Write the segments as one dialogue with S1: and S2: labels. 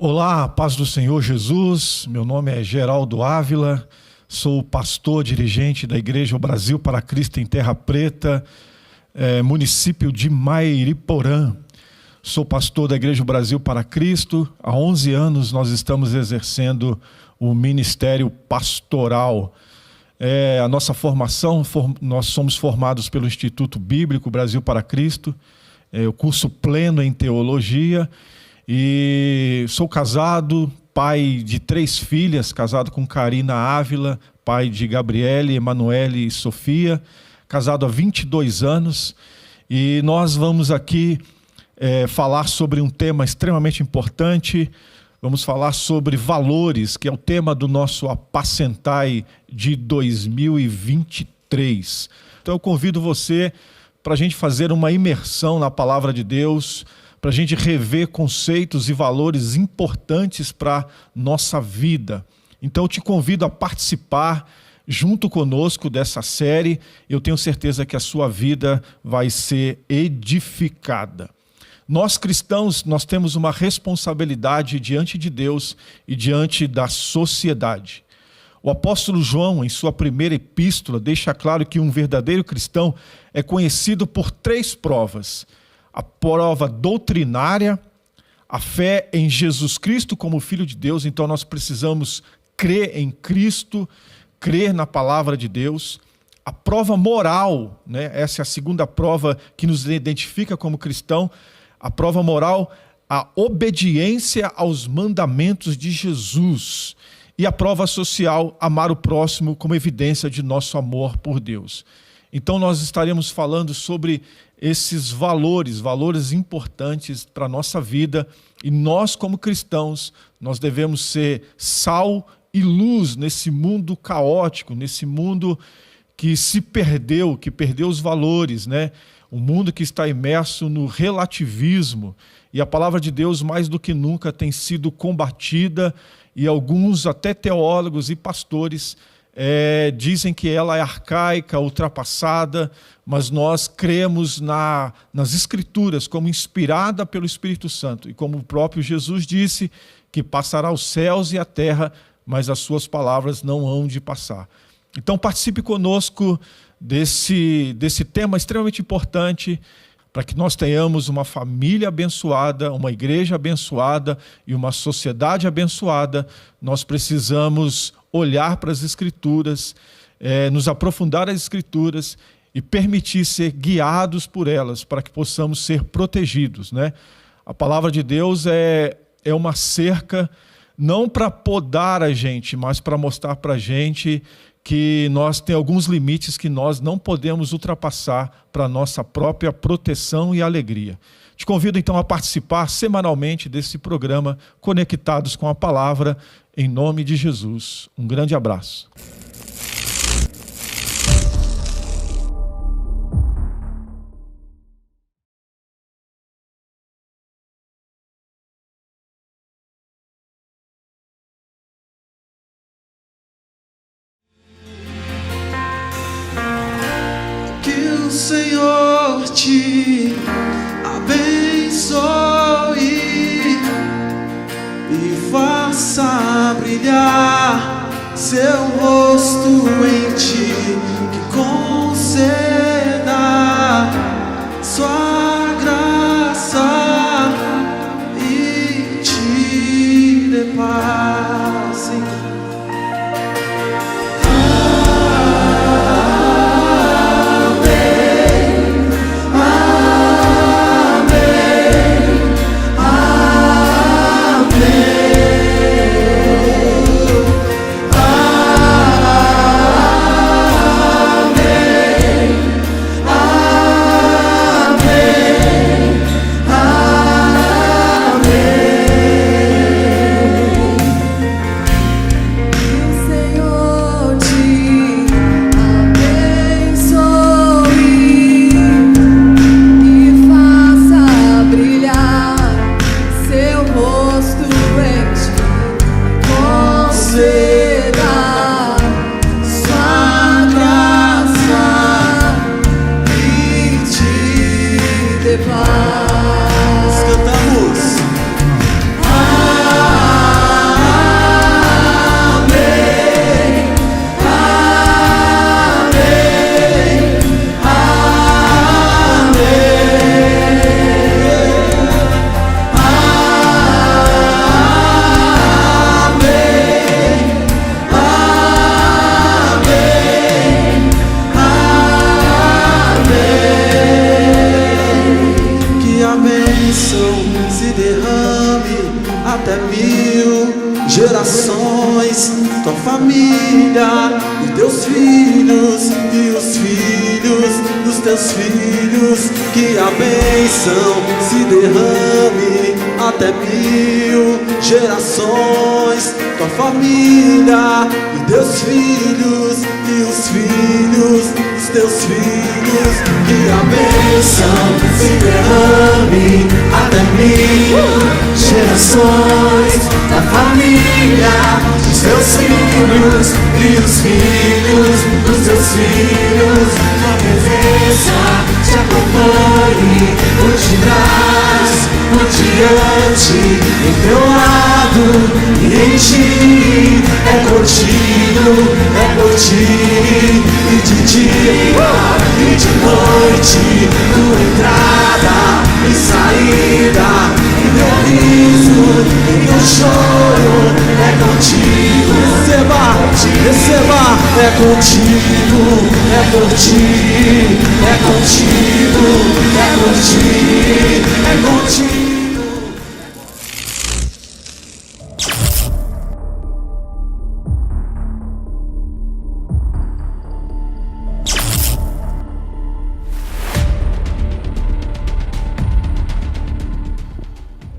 S1: Olá, paz do Senhor Jesus, meu nome é Geraldo Ávila, sou pastor dirigente da Igreja Brasil para Cristo em Terra Preta, município de Mairiporã. Sou pastor da Igreja Brasil para Cristo, há 11 anos nós estamos exercendo o ministério pastoral. A nossa formação, nós somos formados pelo Instituto Bíblico Brasil para Cristo, o curso pleno em teologia. E sou casado, pai de 3 filhas, casado com Karina Ávila, pai de Gabriele, Emanuele e Sofia, casado há 22 anos. E nós vamos aqui falar sobre um tema extremamente importante. Vamos falar sobre valores, que é o tema do nosso Apacentai de 2023. Então eu convido você para a gente fazer uma imersão na Palavra de Deus, para a gente rever conceitos e valores importantes para a nossa vida. Então eu te convido a participar junto conosco dessa série. Eu tenho certeza que a sua vida vai ser edificada. Nós cristãos, nós temos uma responsabilidade diante de Deus e diante da sociedade. O apóstolo João, em sua primeira epístola, deixa claro que um verdadeiro cristão é conhecido por 3 provas. A prova doutrinária, a fé em Jesus Cristo como Filho de Deus. Então nós precisamos crer em Cristo, crer na palavra de Deus. A prova moral, né? Essa é a segunda prova que nos identifica como cristão. A prova moral, a obediência aos mandamentos de Jesus. E a prova social, amar o próximo como evidência de nosso amor por Deus. Então nós estaremos falando sobre esses valores importantes para a nossa vida, e nós como cristãos, nós devemos ser sal e luz nesse mundo caótico, nesse mundo que se perdeu, que perdeu os valores, né? Um mundo que está imerso no relativismo, e a palavra de Deus mais do que nunca tem sido combatida, e alguns até teólogos e pastores dizem que ela é arcaica, ultrapassada, mas nós cremos nas Escrituras como inspirada pelo Espírito Santo. E como o próprio Jesus disse, que passará os céus e a terra, mas as suas palavras não hão de passar. Então participe conosco desse tema extremamente importante, para que nós tenhamos uma família abençoada, uma igreja abençoada e uma sociedade abençoada. Nós precisamos olhar para as Escrituras, nos aprofundar as Escrituras e permitir ser guiados por elas, para que possamos ser protegidos, né? A palavra de Deus é uma cerca, não para podar a gente, mas para mostrar para a gente que nós temos alguns limites que nós não podemos ultrapassar para a nossa própria proteção e alegria. Te convido então a participar semanalmente desse programa Conectados com a Palavra, em nome de Jesus. Um grande abraço.
S2: O Senhor te abençoe e faça brilhar seu rosto em ti, que conceda sua graça e te dê paz. teus filhos, que a bênção se derrame até 1000 gerações. Tua família e teus filhos e os filhos dos teus filhos, que a bênção se derrame até 1000 gerações. Da família dos teus filhos e os filhos dos teus filhos, tua presença te acompanhe por detrás, por diante, em teu lado e em ti. É contigo, é por ti, e de dia e de noite, tua entrada e saída, e teu riso e teu choro. É contigo, receba, receba. É contigo, é por ti, é contigo, é por ti, é contigo.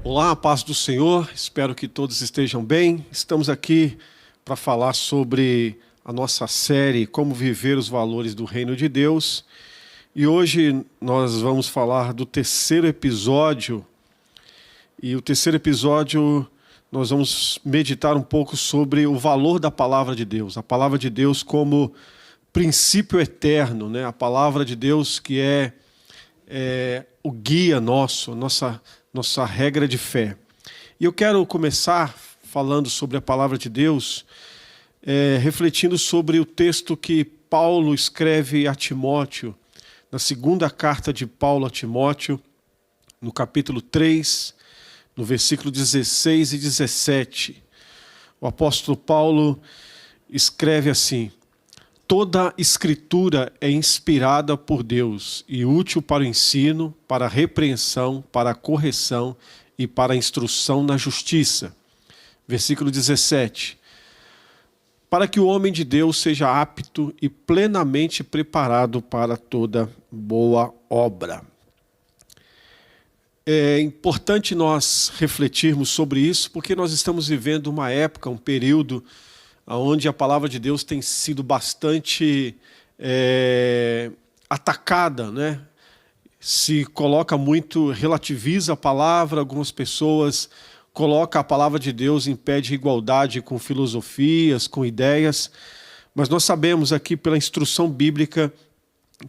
S3: Olá, a paz do Senhor, espero que todos estejam bem. Estamos aqui para falar sobre a nossa série Como Viver os Valores do Reino de Deus. E hoje nós vamos falar do terceiro episódio. E o terceiro episódio nós vamos meditar um pouco sobre o valor da Palavra de Deus. A Palavra de Deus como princípio eterno, né? A Palavra de Deus que é o guia nosso, nossa regra de fé. E eu quero começar falando sobre a Palavra de Deus, refletindo sobre o texto que Paulo escreve a Timóteo, na segunda carta de Paulo a Timóteo, no capítulo 3, no versículo 16 e 17. O apóstolo Paulo escreve assim: toda escritura é inspirada por Deus e útil para o ensino, para a repreensão, para a correção e para a instrução na justiça. Versículo 17. Para que o homem de Deus seja apto e plenamente preparado para toda boa obra. É importante nós refletirmos sobre isso, porque nós estamos vivendo uma época, um período onde a palavra de Deus tem sido bastante atacada, né? Se coloca muito, relativiza a palavra, algumas pessoas colocam a palavra de Deus em pé de igualdade com filosofias, com ideias, mas nós sabemos aqui pela instrução bíblica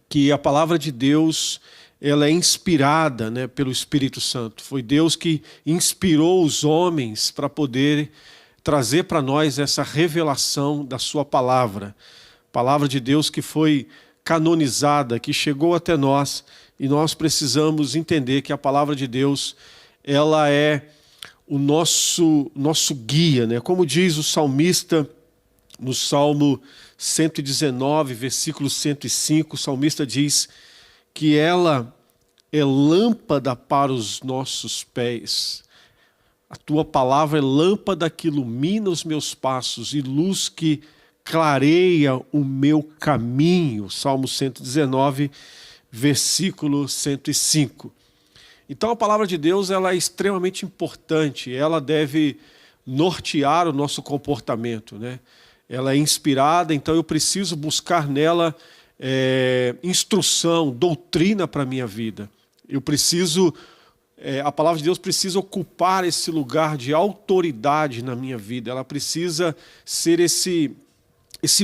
S3: que a palavra de Deus ela é inspirada, né, pelo Espírito Santo. Foi Deus que inspirou os homens para poder trazer para nós essa revelação da sua palavra. Palavra de Deus que foi canonizada, que chegou até nós, e nós precisamos entender que a palavra de Deus ela é o nosso guia, né? Como diz o salmista no Salmo 119, versículo 105, o salmista diz que ela é lâmpada para os nossos pés. A tua palavra é lâmpada que ilumina os meus passos e luz que clareia o meu caminho. Salmo 119, versículo 105. Então a palavra de Deus ela é extremamente importante, ela deve nortear o nosso comportamento, né? Ela é inspirada, então eu preciso buscar nela instrução, doutrina para a minha vida. Eu preciso, a palavra de Deus precisa ocupar esse lugar de autoridade na minha vida, ela precisa ser esse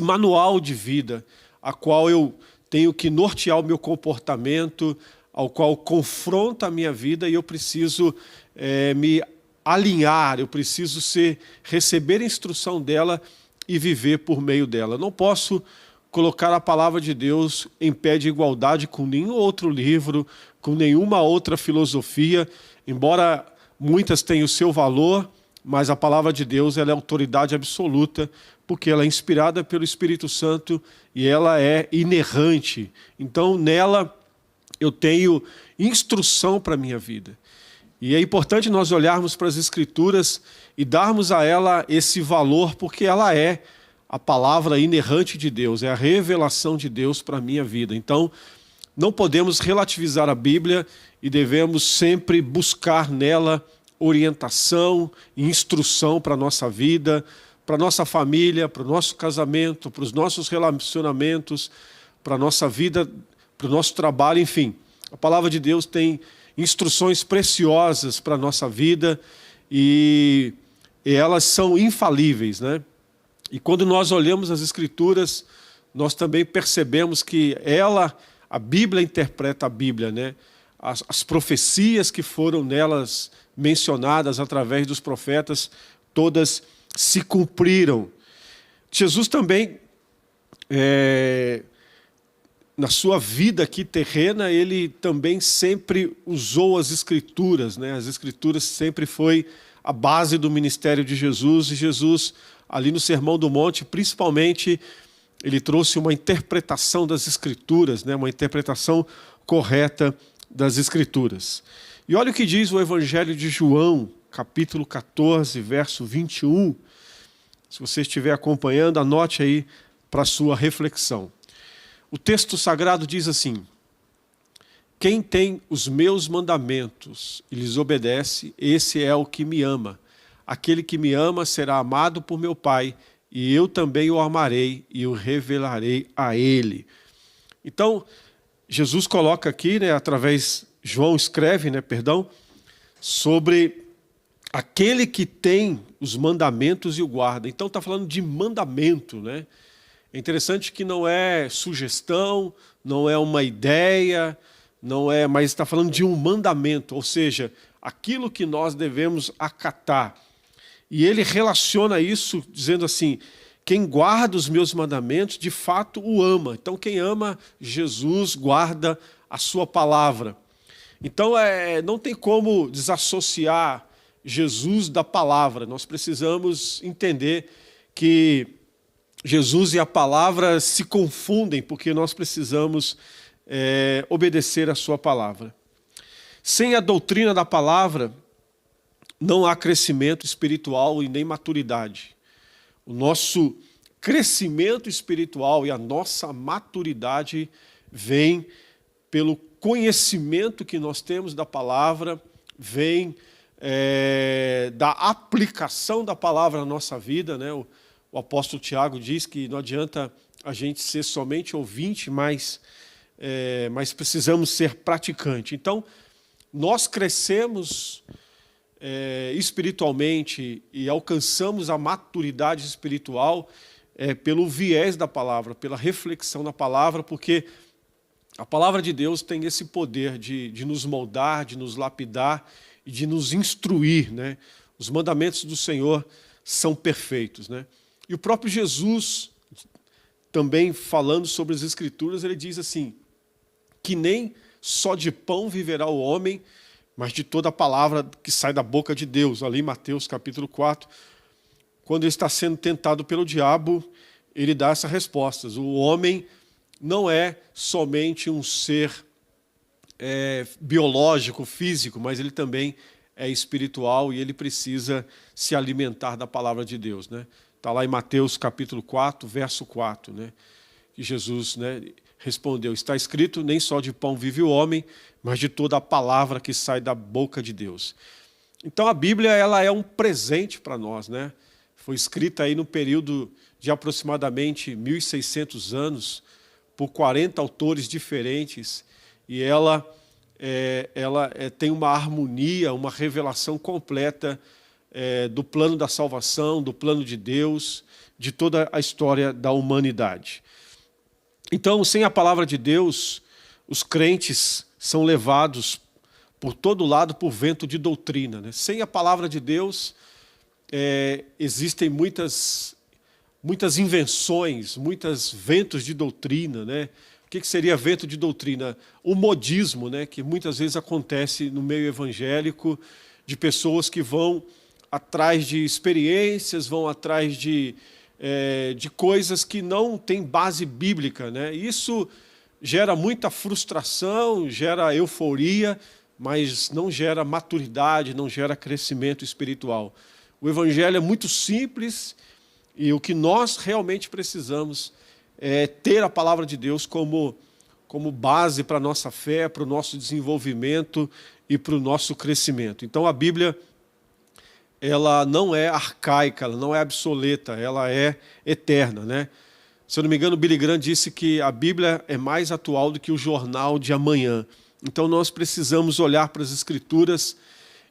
S3: manual de vida, a qual eu tenho que nortear o meu comportamento, ao qual confronta a minha vida, e eu preciso me alinhar, eu preciso receber a instrução dela e viver por meio dela. Não posso colocar a palavra de Deus em pé de igualdade com nenhum outro livro, com nenhuma outra filosofia, embora muitas tenham o seu valor, mas a palavra de Deus ela é autoridade absoluta, porque ela é inspirada pelo Espírito Santo e ela é inerrante. Então, nela eu tenho instrução para a minha vida. E é importante nós olharmos para as Escrituras e darmos a ela esse valor, porque ela é a palavra inerrante de Deus, é a revelação de Deus para a minha vida. Então, não podemos relativizar a Bíblia e devemos sempre buscar nela orientação e instrução para a nossa vida, para a nossa família, para o nosso casamento, para os nossos relacionamentos, para a nossa vida, para o nosso trabalho, enfim. A palavra de Deus tem instruções preciosas para a nossa vida e elas são infalíveis, né? E quando nós olhamos as Escrituras, nós também percebemos que a Bíblia interpreta a Bíblia, né? As profecias que foram nelas mencionadas através dos profetas, todas se cumpriram. Jesus também, na sua vida aqui terrena, ele também sempre usou as Escrituras, né? As Escrituras sempre foi a base do ministério de Jesus, e Jesus, ali no Sermão do Monte, principalmente, ele trouxe uma interpretação das Escrituras, né? Uma interpretação correta das Escrituras. E olha o que diz o Evangelho de João, capítulo 14, verso 21. Se você estiver acompanhando, anote aí para a sua reflexão. O texto sagrado diz assim: quem tem os meus mandamentos e lhes obedece, esse é o que me ama. Aquele que me ama será amado por meu Pai, e eu também o amarei e o revelarei a ele. Então, Jesus coloca aqui, né, João escreve, sobre aquele que tem os mandamentos e o guarda. Então está falando de mandamento, né? É interessante que não é sugestão, não é uma ideia, mas está falando de um mandamento, ou seja, aquilo que nós devemos acatar. E ele relaciona isso dizendo assim: quem guarda os meus mandamentos, de fato o ama. Então quem ama Jesus guarda a sua palavra. Então não tem como desassociar Jesus da palavra. Nós precisamos entender que Jesus e a palavra se confundem, porque nós precisamos obedecer a sua palavra. Sem a doutrina da palavra, não há crescimento espiritual e nem maturidade. O nosso crescimento espiritual e a nossa maturidade vem pelo conhecimento que nós temos da palavra, vem da aplicação da palavra na nossa vida, né? O apóstolo Tiago diz que não adianta a gente ser somente ouvinte, mas precisamos ser praticante. Então, nós crescemos espiritualmente e alcançamos a maturidade espiritual pelo viés da palavra, pela reflexão da palavra, porque a palavra de Deus tem esse poder de nos moldar, de nos lapidar e de nos instruir, né? Os mandamentos do Senhor são perfeitos, né? E o próprio Jesus, também falando sobre as Escrituras, ele diz assim, que nem só de pão viverá o homem, mas de toda a palavra que sai da boca de Deus. Ali em Mateus capítulo 4, quando ele está sendo tentado pelo diabo, ele dá essa resposta: o homem não é somente um ser biológico, físico, mas ele também é espiritual e ele precisa se alimentar da palavra de Deus, né? Está lá em Mateus capítulo 4, verso 4, né? Que Jesus, né, respondeu: está escrito, nem só de pão vive o homem, mas de toda a palavra que sai da boca de Deus. Então a Bíblia, ela é um presente para nós, né? Foi escrita aí no período de aproximadamente 1.600 anos, por 40 autores diferentes, e ela tem uma harmonia, uma revelação completa do plano da salvação, do plano de Deus, de toda a história da humanidade. Então, sem a palavra de Deus, os crentes são levados por todo lado por vento de doutrina, né? Sem a palavra de Deus, existem muitas invenções, muitos ventos de doutrina, né? O que seria vento de doutrina? O modismo, né? Que muitas vezes acontece no meio evangélico, de pessoas que vão atrás de experiências, vão atrás de coisas que não têm base bíblica, né? Isso gera muita frustração, gera euforia, mas não gera maturidade, não gera crescimento espiritual. O evangelho é muito simples e o que nós realmente precisamos é ter a palavra de Deus como como base para a nossa fé, para o nosso desenvolvimento e para o nosso crescimento. Então a Bíblia, ela não é arcaica, ela não é obsoleta, ela é eterna, né? Se eu não me engano, Billy Graham disse que a Bíblia é mais atual do que o jornal de amanhã. Então nós precisamos olhar para as Escrituras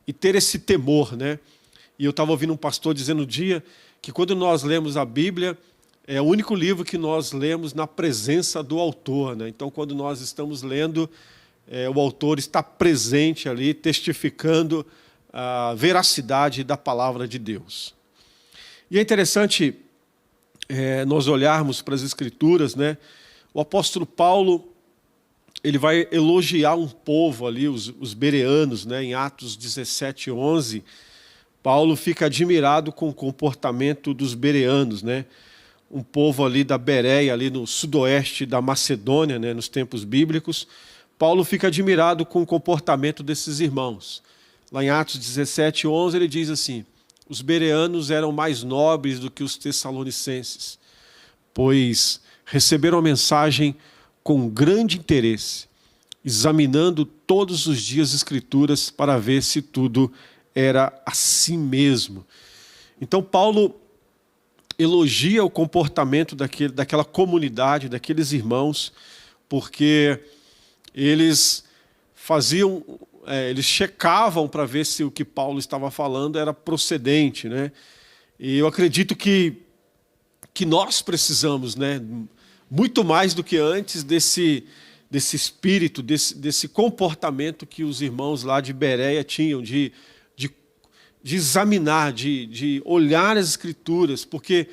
S3: e ter esse temor, né? E eu estava ouvindo um pastor dizendo um dia que quando nós lemos a Bíblia, é o único livro que nós lemos na presença do autor, né? Então quando nós estamos lendo, o autor está presente ali, testificando a veracidade da palavra de Deus. E é interessante nós olharmos para as Escrituras, né? O apóstolo Paulo, ele vai elogiar um povo ali, os bereanos, né? Em Atos 17:11, Paulo fica admirado com o comportamento dos bereanos, né? Um povo ali da Bereia, ali no sudoeste da Macedônia, né? Nos tempos bíblicos. Paulo fica admirado com o comportamento desses irmãos. Lá em Atos 17:11 ele diz assim: os bereanos eram mais nobres do que os tessalonicenses, pois receberam a mensagem com grande interesse, examinando todos os dias as Escrituras para ver se tudo era assim mesmo. Então Paulo elogia o comportamento daquela comunidade, daqueles irmãos, porque eles eles checavam para ver se o que Paulo estava falando era procedente, né? E eu acredito que nós precisamos, né, muito mais do que antes desse espírito, desse comportamento que os irmãos lá de Bereia tinham, de examinar, de olhar as Escrituras, porque,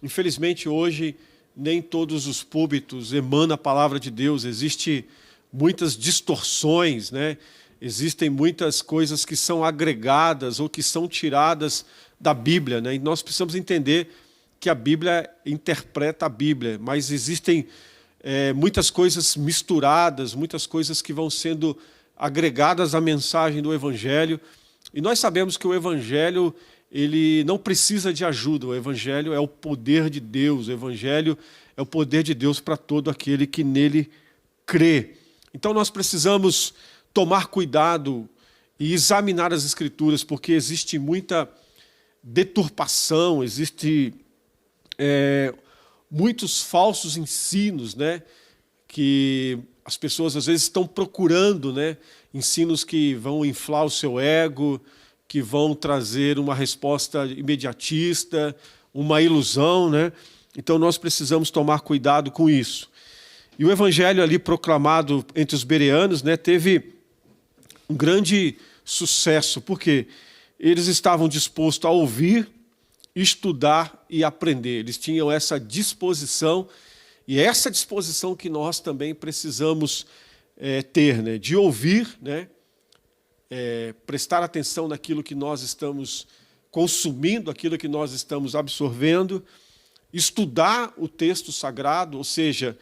S3: infelizmente, hoje nem todos os púlpitos emanam a palavra de Deus, existem muitas distorções, né? Existem muitas coisas que são agregadas ou que são tiradas da Bíblia, né? E nós precisamos entender que a Bíblia interpreta a Bíblia, mas existem muitas coisas misturadas, muitas coisas que vão sendo agregadas à mensagem do Evangelho. E nós sabemos que o Evangelho, ele não precisa de ajuda, o Evangelho é o poder de Deus, o Evangelho é o poder de Deus para todo aquele que nele crê. Então nós precisamos tomar cuidado e examinar as Escrituras, porque existe muita deturpação, existe muitos falsos ensinos, né, que as pessoas às vezes estão procurando, né, ensinos que vão inflar o seu ego, que vão trazer uma resposta imediatista, uma ilusão, né? Então nós precisamos tomar cuidado com isso. E o evangelho ali proclamado entre os bereanos, né, teve um grande sucesso, porque eles estavam dispostos a ouvir, estudar e aprender. Eles tinham essa disposição, e é essa disposição que nós também precisamos ter, né, de ouvir, né, prestar atenção naquilo que nós estamos consumindo, aquilo que nós estamos absorvendo, estudar o texto sagrado, ou seja,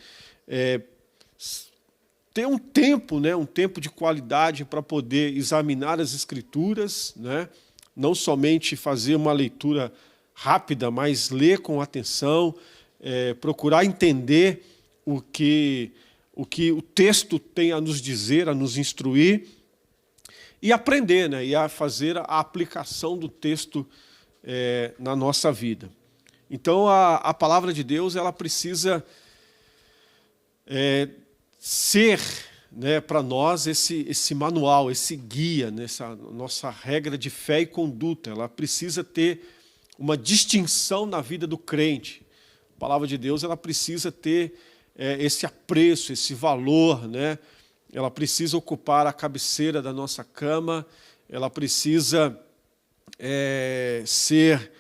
S3: ter um tempo, né, um tempo de qualidade para poder examinar as Escrituras, né, não somente fazer uma leitura rápida, mas ler com atenção, procurar entender o que o texto tem a nos dizer, a nos instruir, e aprender, né, e a fazer a aplicação do texto na nossa vida. Então, a palavra de Deus, ela precisa ser, né, para nós esse manual, esse guia, nessa nossa regra de fé e conduta. Ela precisa ter uma distinção na vida do crente. A palavra de Deus, ela precisa ter esse apreço, esse valor, né? Ela precisa ocupar a cabeceira da nossa cama, ela precisa ser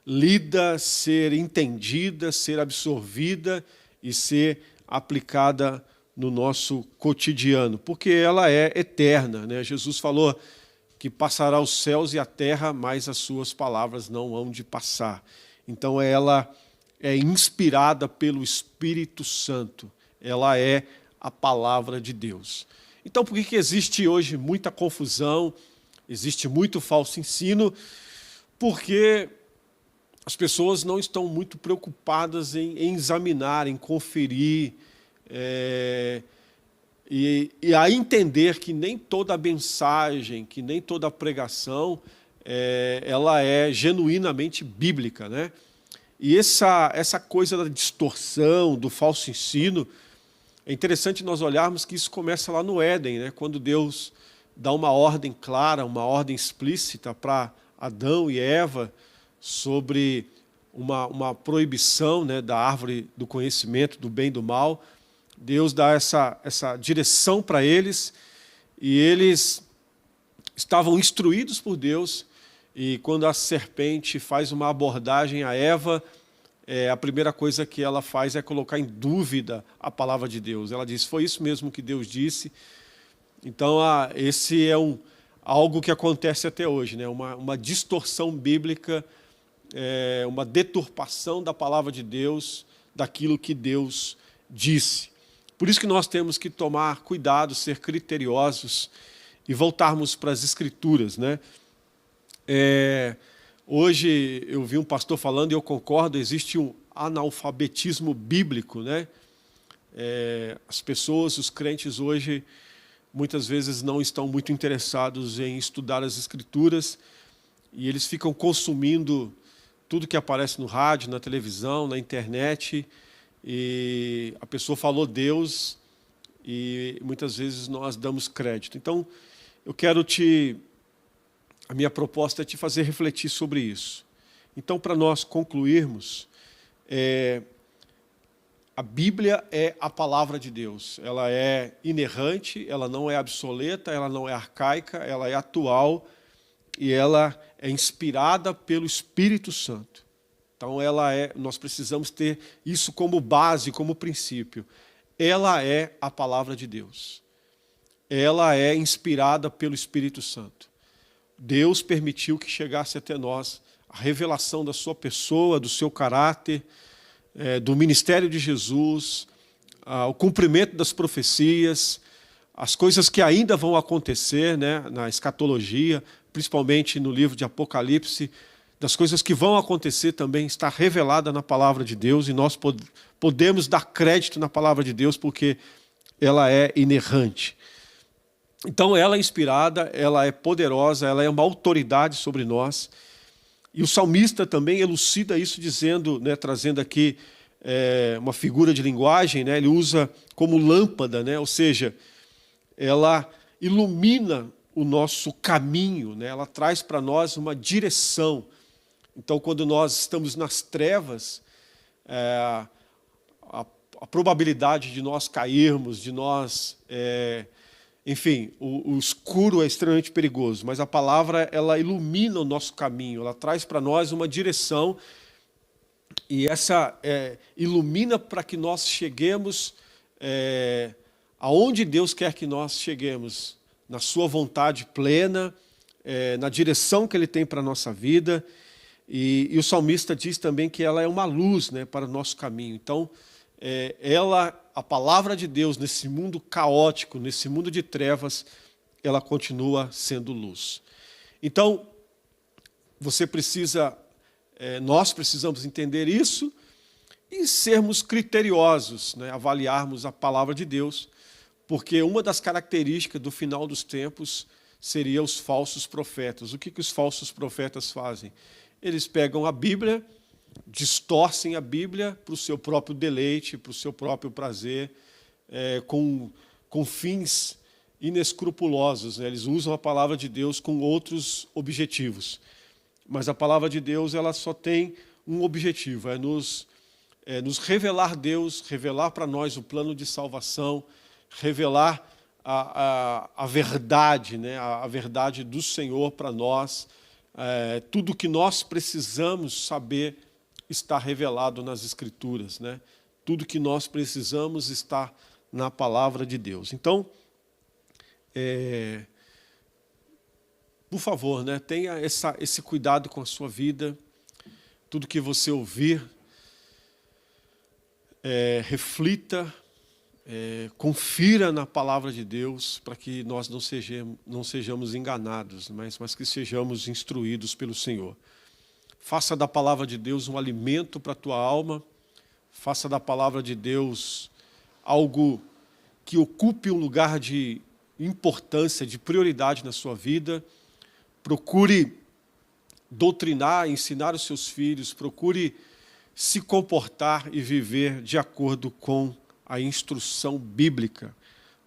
S3: lida, ser entendida, ser absorvida e ser aplicada no nosso cotidiano, porque ela é eterna, né? Jesus falou que passará os céus e a terra, mas as suas palavras não hão de passar. Então ela é inspirada pelo Espírito Santo, ela é a palavra de Deus. Então por que existe hoje muita confusão, existe muito falso ensino? Porque as pessoas não estão muito preocupadas em examinar, em conferir, e a entender que nem toda mensagem, que nem toda pregação, ela é genuinamente bíblica, né? E essa coisa da distorção, do falso ensino, é interessante nós olharmos que isso começa lá no Éden, né? Quando Deus dá uma ordem clara, uma ordem explícita para Adão e Eva sobre uma proibição, né, da árvore do conhecimento do bem e do mal. Deus dá essa direção para eles, e eles estavam instruídos por Deus, e quando a serpente faz uma abordagem a Eva, a primeira coisa que ela faz é colocar em dúvida a palavra de Deus. Ela diz: foi isso mesmo que Deus disse? Então, esse é algo que acontece até hoje, né? Uma distorção bíblica, uma deturpação da palavra de Deus, daquilo que Deus disse. Por isso que nós temos que tomar cuidado, ser criteriosos e voltarmos para as Escrituras, né? Hoje eu vi um pastor falando, e eu concordo, existe um analfabetismo bíblico, né? As pessoas, os crentes hoje, muitas vezes não estão muito interessados em estudar as Escrituras, e eles ficam consumindo tudo que aparece no rádio, na televisão, na internet, e a pessoa falou Deus, e muitas vezes nós damos crédito. Então, a minha proposta é te fazer refletir sobre isso. Então, para nós concluirmos, a Bíblia é a palavra de Deus. Ela é inerrante, ela não é obsoleta, ela não é arcaica, ela é atual, e ela é inspirada pelo Espírito Santo. Então, nós precisamos ter isso como base, como princípio. Ela é a palavra de Deus. Ela é inspirada pelo Espírito Santo. Deus permitiu que chegasse até nós a revelação da sua pessoa, do seu caráter, do ministério de Jesus, o cumprimento das profecias, as coisas que ainda vão acontecer, né, na escatologia, principalmente no livro de Apocalipse, das coisas que vão acontecer também está revelada na palavra de Deus, e nós podemos dar crédito na palavra de Deus porque ela é inerrante. Então, ela é inspirada, ela é poderosa, ela é uma autoridade sobre nós. E o salmista também elucida isso dizendo, né, trazendo aqui uma figura de linguagem, né, ele usa como lâmpada, né, ou seja, ela ilumina o nosso caminho, né, ela traz para nós uma direção. Então, quando nós estamos nas trevas, a probabilidade de nós cairmos, de nós... enfim, o escuro é extremamente perigoso, mas a palavra, ela ilumina o nosso caminho, ela traz para nós uma direção, e essa ilumina para que nós cheguemos aonde Deus quer que nós cheguemos, na sua vontade plena, na direção que Ele tem para a nossa vida. E o salmista diz também que ela é uma luz, né, para o nosso caminho. Então, a palavra de Deus, nesse mundo caótico, nesse mundo de trevas, ela continua sendo luz. Então, nós precisamos entender isso e sermos criteriosos, né, avaliarmos a palavra de Deus, porque uma das características do final dos tempos seria os falsos profetas. O que os falsos profetas fazem? Eles pegam a Bíblia, distorcem a Bíblia para o seu próprio deleite, para o seu próprio prazer, com fins inescrupulosos, né? Eles usam a palavra de Deus com outros objetivos. Mas a palavra de Deus, ela só tem um objetivo, nos revelar Deus, revelar para nós o plano de salvação, revelar a verdade, né? A verdade do Senhor para nós. Tudo que nós precisamos saber está revelado nas Escrituras, né? Tudo que nós precisamos está na palavra de Deus. Então, por favor, né, tenha esse cuidado com a sua vida. Tudo que você ouvir, reflita, confira na palavra de Deus, para que nós não sejamos enganados, mas que sejamos instruídos pelo Senhor. Faça da palavra de Deus um alimento para a tua alma, faça da palavra de Deus algo que ocupe um lugar de importância, de prioridade na sua vida. Procure doutrinar, ensinar os seus filhos, procure se comportar e viver de acordo com a instrução bíblica,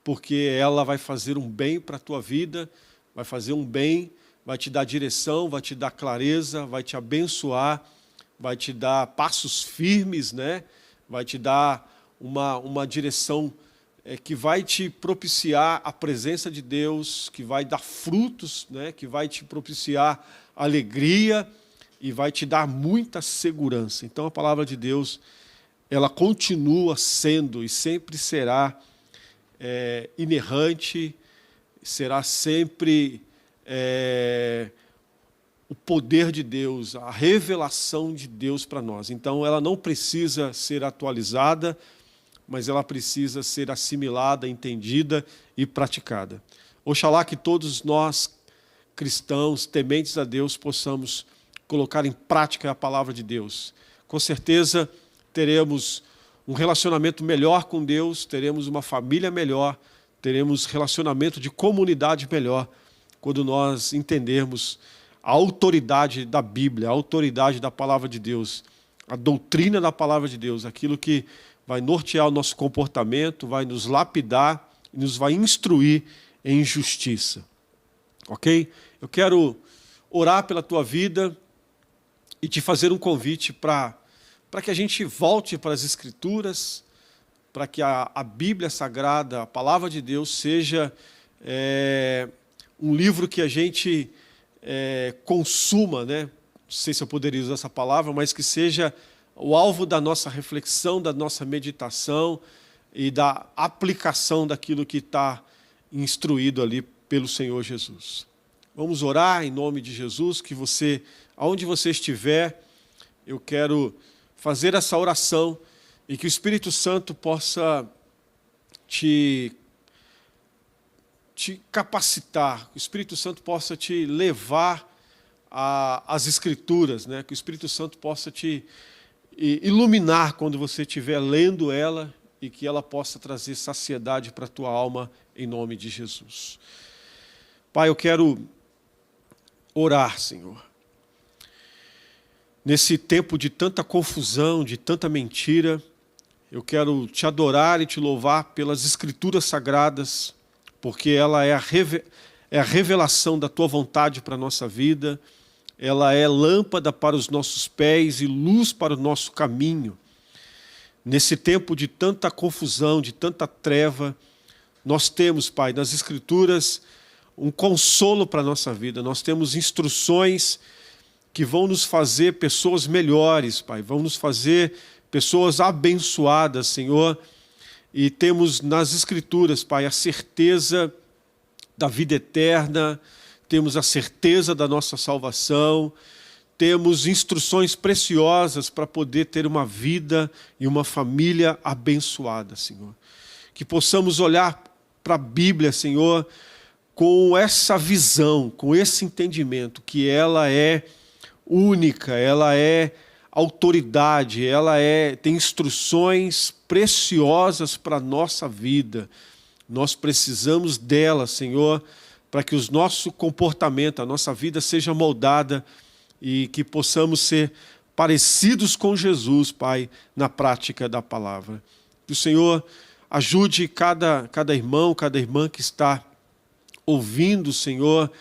S3: porque ela vai fazer um bem para a tua vida, vai fazer um bem, vai te dar direção, vai te dar clareza, vai te abençoar, vai te dar passos firmes, né? Vai te dar uma direção que vai te propiciar a presença de Deus, que vai dar frutos, né? Que vai te propiciar alegria e vai te dar muita segurança. Então a palavra de Deus, ela continua sendo e sempre será inerrante, será sempre o poder de Deus, a revelação de Deus para nós. Então ela não precisa ser atualizada, mas ela precisa ser assimilada, entendida e praticada. Oxalá que todos nós, cristãos, tementes a Deus, possamos colocar em prática a palavra de Deus. Com certeza teremos um relacionamento melhor com Deus, teremos uma família melhor, teremos relacionamento de comunidade melhor, quando nós entendermos a autoridade da Bíblia, a autoridade da palavra de Deus, a doutrina da palavra de Deus, aquilo que vai nortear o nosso comportamento, vai nos lapidar e nos vai instruir em justiça. Ok? Eu quero orar pela tua vida e te fazer um convite para que a gente volte para as Escrituras, para que a Bíblia Sagrada, a palavra de Deus, seja um livro que a gente consuma, né? Não sei se eu poderia usar essa palavra, mas que seja o alvo da nossa reflexão, da nossa meditação e da aplicação daquilo que está instruído ali pelo Senhor Jesus. Vamos orar em nome de Jesus, que você, aonde você estiver, eu quero fazer essa oração e que o Espírito Santo possa te capacitar, que o Espírito Santo possa te levar às Escrituras, né? Que o Espírito Santo possa te iluminar quando você estiver lendo ela e que ela possa trazer saciedade para a tua alma em nome de Jesus. Pai, eu quero orar, Senhor. Nesse tempo de tanta confusão, de tanta mentira, eu quero te adorar e te louvar pelas Escrituras Sagradas, porque ela é a revelação da tua vontade para a nossa vida, ela é lâmpada para os nossos pés e luz para o nosso caminho. Nesse tempo de tanta confusão, de tanta treva, nós temos, Pai, nas Escrituras, um consolo para a nossa vida. Nós temos instruções que vão nos fazer pessoas melhores, Pai, vão nos fazer pessoas abençoadas, Senhor. E temos nas Escrituras, Pai, a certeza da vida eterna, temos a certeza da nossa salvação, temos instruções preciosas para poder ter uma vida e uma família abençoada, Senhor. Que possamos olhar para a Bíblia, Senhor, com essa visão, com esse entendimento, que ela é única, ela é autoridade, ela tem instruções preciosas para a nossa vida. Nós precisamos dela, Senhor, para que o nosso comportamento, a nossa vida seja moldada e que possamos ser parecidos com Jesus, Pai, na prática da palavra. Que o Senhor ajude cada irmão, cada irmã que está ouvindo, Senhor,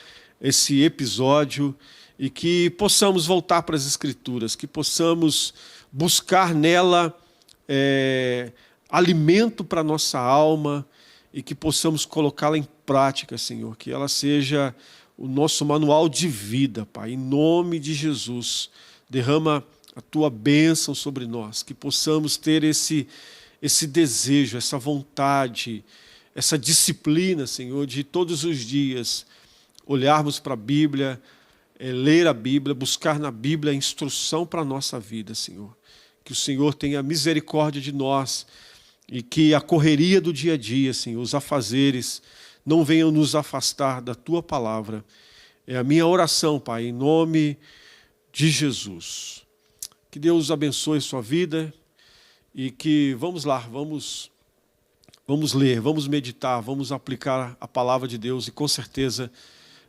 S3: esse episódio e que possamos voltar para as Escrituras, que possamos buscar nela alimento para a nossa alma e que possamos colocá-la em prática, Senhor, que ela seja o nosso manual de vida, Pai, em nome de Jesus. Derrama a Tua bênção sobre nós, que possamos ter esse desejo, essa vontade, essa disciplina, Senhor, de todos os dias olharmos para a Bíblia, ler a Bíblia, buscar na Bíblia a instrução para a nossa vida, Senhor. Que o Senhor tenha misericórdia de nós e que a correria do dia a dia, Senhor, os afazeres, não venham nos afastar da Tua palavra. É a minha oração, Pai, em nome de Jesus. Que Deus abençoe a sua vida e que, vamos lá, vamos Vamos ler, vamos meditar, vamos aplicar a palavra de Deus e com certeza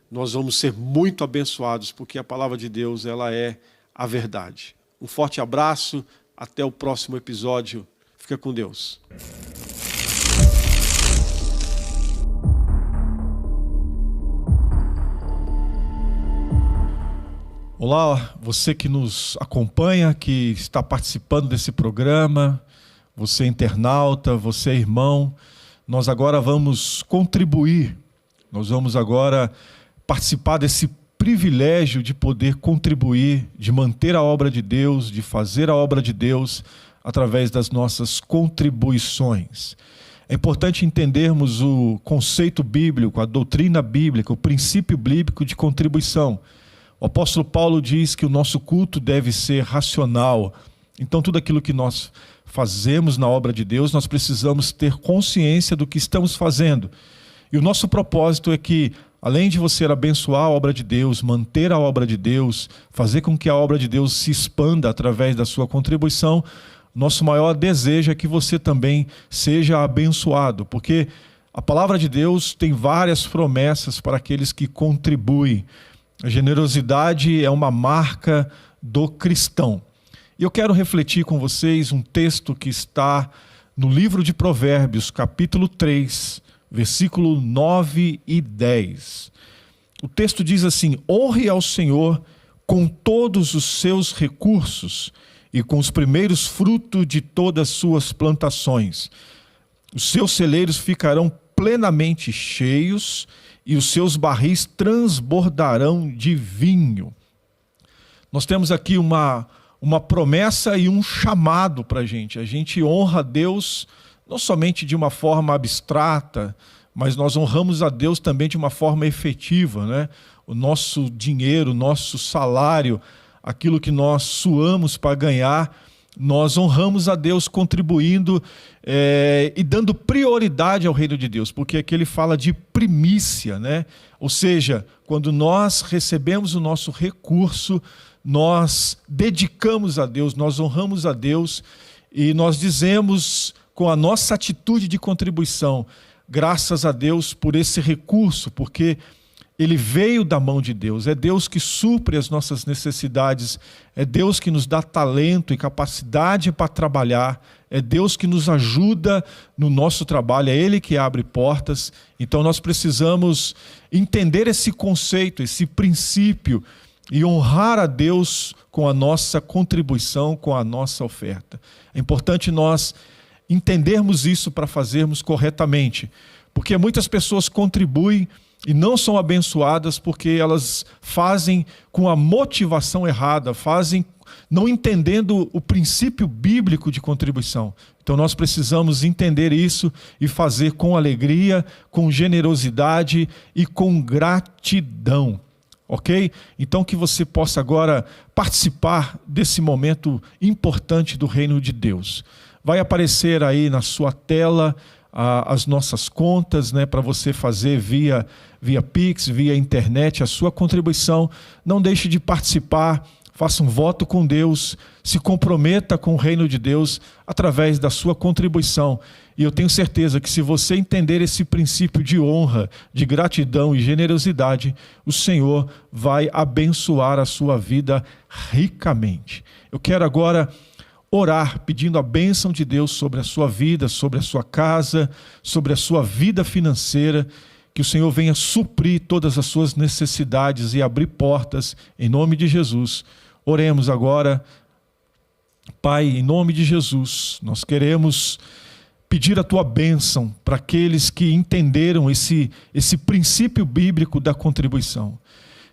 S3: nós vamos ser muito abençoados, porque a palavra de Deus, ela é a verdade. Um forte abraço, até o próximo episódio. Fica com Deus.
S1: Olá, você que nos acompanha, que está participando desse programa, você internauta, você irmão, nós agora vamos contribuir, nós vamos agora participar desse privilégio de poder contribuir, de manter a obra de Deus, de fazer a obra de Deus através das nossas contribuições. É importante entendermos o conceito bíblico, a doutrina bíblica, o princípio bíblico de contribuição. O apóstolo Paulo diz que o nosso culto deve ser racional. Então, tudo aquilo que nós fazemos na obra de Deus, nós precisamos ter consciência do que estamos fazendo. E o nosso propósito é que, além de você abençoar a obra de Deus, manter a obra de Deus, fazer com que a obra de Deus se expanda através da sua contribuição, nosso maior desejo é que você também seja abençoado, porque a palavra de Deus tem várias promessas para aqueles que contribuem. A generosidade é uma marca do cristão. E eu quero refletir com vocês um texto que está no livro de Provérbios, capítulo 3, versículo 9 e 10. O texto diz assim: honre ao Senhor com todos os seus recursos e com os primeiros frutos de todas as suas plantações. Os seus celeiros ficarão plenamente cheios e os seus barris transbordarão de vinho. Nós temos aqui uma promessa e um chamado para a gente honra a Deus não somente de uma forma abstrata, mas nós honramos a Deus também de uma forma efetiva, né? O nosso dinheiro, o nosso salário, aquilo que nós suamos para ganhar, nós honramos a Deus contribuindo e dando prioridade ao reino de Deus, porque aqui ele fala de primícia, né? Ou seja, quando nós recebemos o nosso recurso, nós dedicamos a Deus, nós honramos a Deus e nós dizemos com a nossa atitude de contribuição, graças a Deus por esse recurso, porque ele veio da mão de Deus, é Deus que supre as nossas necessidades, é Deus que nos dá talento e capacidade para trabalhar, é Deus que nos ajuda no nosso trabalho, é Ele que abre portas. Então nós precisamos entender esse conceito, esse princípio e honrar a Deus com a nossa contribuição, com a nossa oferta. É importante nós entendermos isso para fazermos corretamente, porque muitas pessoas contribuem e não são abençoadas porque elas fazem com a motivação errada, fazem não entendendo o princípio bíblico de contribuição. Então nós precisamos entender isso e fazer com alegria, com generosidade e com gratidão. Ok? Então que você possa agora participar desse momento importante do reino de Deus. Vai aparecer aí na sua tela as nossas contas, né, para você fazer via Pix, via internet, a sua contribuição. Não deixe de participar, faça um voto com Deus, se comprometa com o reino de Deus através da sua contribuição. E eu tenho certeza que se você entender esse princípio de honra, de gratidão e generosidade, o Senhor vai abençoar a sua vida ricamente. Eu quero agora orar pedindo a bênção de Deus sobre a sua vida, sobre a sua casa, sobre a sua vida financeira, que o Senhor venha suprir todas as suas necessidades e abrir portas em nome de Jesus. Oremos agora. Pai, em nome de Jesus, nós queremos pedir a tua bênção para aqueles que entenderam esse princípio bíblico da contribuição.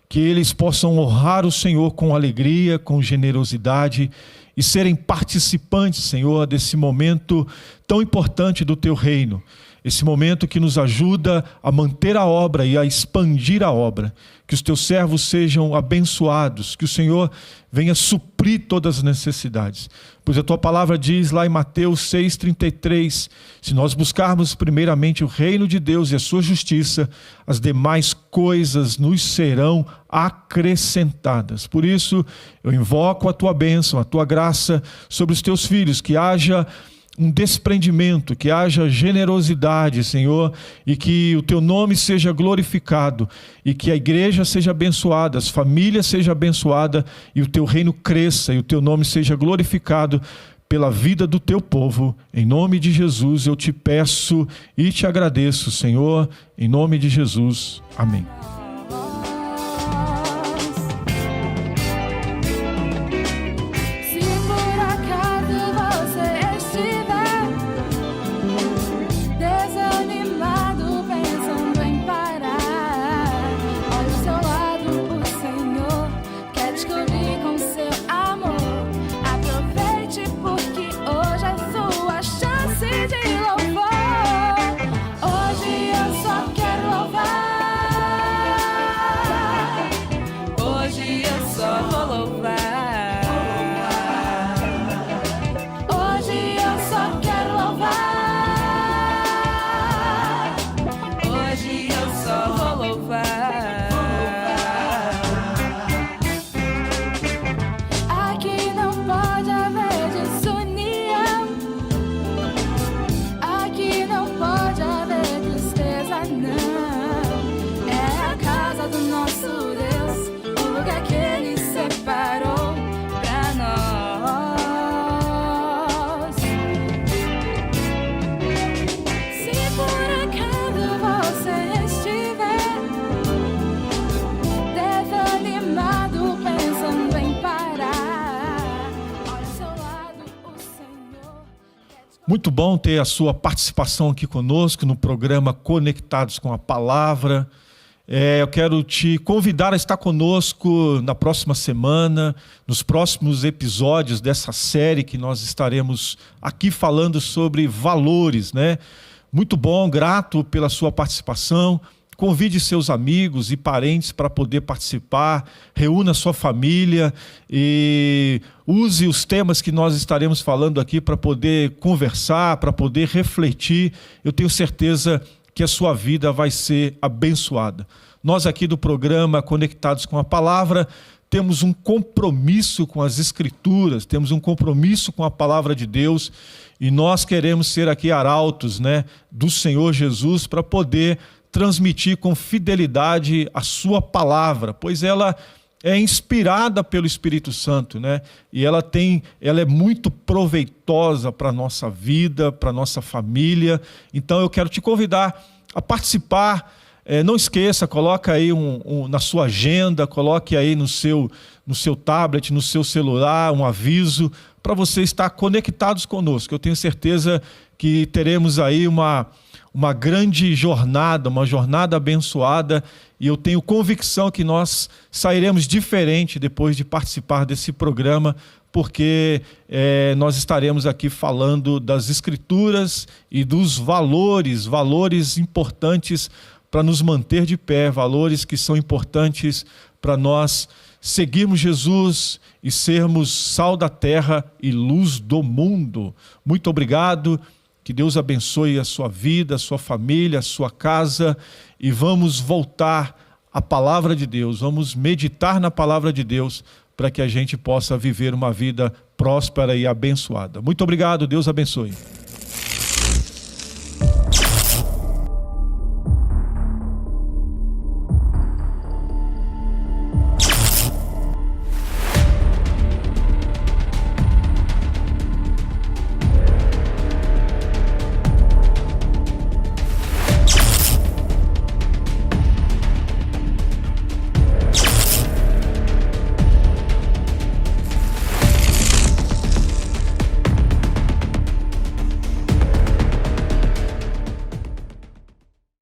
S1: Que eles possam honrar o Senhor com alegria, com generosidade e serem participantes, Senhor, desse momento tão importante do teu reino. Esse momento que nos ajuda a manter a obra e a expandir a obra. Que os teus servos sejam abençoados, que o Senhor venha suprir todas as necessidades. Pois a tua palavra diz lá em Mateus 6,33, se nós buscarmos primeiramente o reino de Deus e a sua justiça, as demais coisas nos serão acrescentadas. Por isso, eu invoco a tua bênção, a tua graça sobre os teus filhos, que haja um desprendimento, que haja generosidade, Senhor, e que o Teu nome seja glorificado, e que a igreja seja abençoada, as famílias sejam abençoadas, e o Teu reino cresça, e o Teu nome seja glorificado pela vida do Teu povo. Em nome de Jesus eu te peço e te agradeço, Senhor, em nome de Jesus. Amém. Muito bom ter a sua participação aqui conosco no programa Conectados com a Palavra. Eu quero te convidar a estar conosco na próxima semana, nos próximos episódios dessa série que nós estaremos aqui falando sobre valores, né? Muito bom, grato pela sua participação. Convide seus amigos e parentes para poder participar, reúna sua família e use os temas que nós estaremos falando aqui para poder conversar, para poder refletir. Eu tenho certeza que a sua vida vai ser abençoada. Nós aqui do programa Conectados com a Palavra temos um compromisso com as Escrituras, temos um compromisso com a Palavra de Deus e nós queremos ser aqui arautos, né, do Senhor Jesus para poder transmitir com fidelidade a sua palavra, pois ela é inspirada pelo Espírito Santo, né? E ela é muito proveitosa para a nossa vida, para a nossa família. Então eu quero te convidar a participar. Não esqueça, coloca aí na sua agenda, coloque aí no seu tablet, no seu celular, um aviso para você estar conectados conosco. Eu tenho certeza que teremos aí uma grande jornada, uma jornada abençoada, e eu tenho convicção que nós sairemos diferente depois de participar desse programa, porque nós estaremos aqui falando das Escrituras e dos valores importantes para nos manter de pé, valores que são importantes para nós seguirmos Jesus e sermos sal da terra e luz do mundo. Muito obrigado. Que Deus abençoe a sua vida, a sua família, a sua casa, e vamos voltar à palavra de Deus, vamos meditar na palavra de Deus para que a gente possa viver uma vida próspera e abençoada. Muito obrigado, Deus abençoe.